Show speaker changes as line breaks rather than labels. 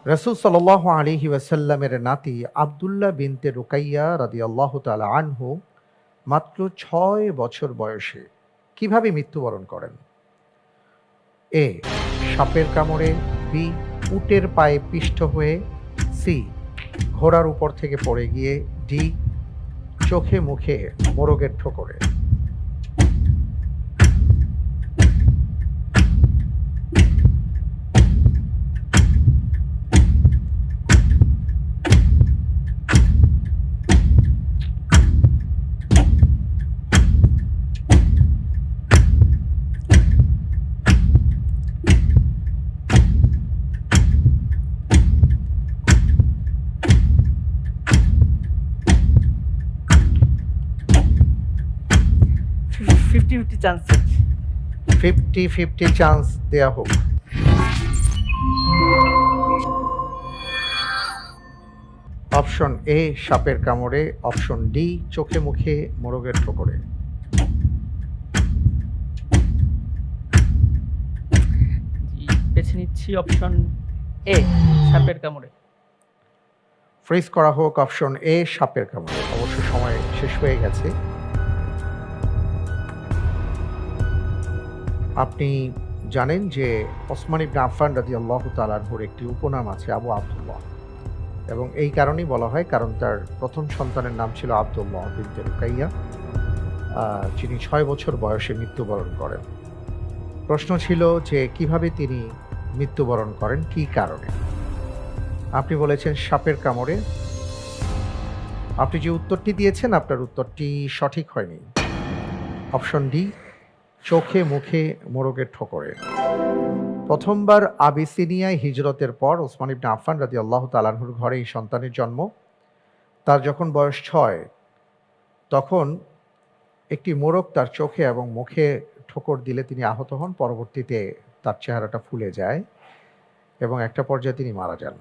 রাসূল সাল্লাল্লাহু আলাইহি ওয়াসাল্লামের নাতি আব্দুল্লাহ বিনতে রুকাইয়া রাদিয়াল্লাহু তাআলা আনহু মাত্র ৬ বছর বয়সে কিভাবে মৃত্যুবরণ করেন? এ. সাপের কামড়ে, বি. উটের পায়ে পিষ্ট হয়ে, সি. ঘোড়ার উপর থেকে পড়ে গিয়ে, ডি. চোখে মুখে মোরগের ঠোকরে।
50-50 চান্স আছে।
50-50 চান্স দেয়া হোক। অপশন এ সাপের কামড়ে, অপশন ডি চোখে মুখে মোরগের ঠোকরে।
জি, বেছে নিচ্ছি অপশন এ, সাপের কামড়ে।
ফ্রিজ করা হোক অপশন এ সাপের কামড়ে। অবশ্য সময় শেষ হয়ে গেছে। আপনি জানেন যে ওসমান ইবনে আফফান রাদিয়াল্লাহু তাআলা আনহুর একটি উপনাম আছে আবু আব্দুল্লাহ, এবং এই কারণেই বলা হয় কারণ তার প্রথম সন্তানের নাম ছিল আব্দুল্লাহ বিনতে রুকাইয়া, যিনি ৬ বছর বয়সে মৃত্যুবরণ করেন। প্রশ্ন ছিল যে কিভাবে তিনি মৃত্যুবরণ করেন, কী কারণে? আপনি বলেছেন সাপের কামড়ে। আপনি যে উত্তরটি দিয়েছেন আপনার উত্তরটি সঠিক হয়নি। অপশন ডি চোখে মুখে মোরগের ঠোকরে। প্রথমবার আবিসিনিয়ায় হিজরতের পর ওসমান ইবনে আফফান রাদিয়াল্লাহু তাআলা আনহুর ঘরে এই সন্তানের জন্ম। তার যখন বয়স ৬, তখন একটি মোরগ তার চোখে এবং মুখে ঠোকর দিলে তিনি আহত হন। পরবর্তীতে তার চেহারাটা ফুলে যায় এবং একটা পর্যায়ে তিনি মারা যান।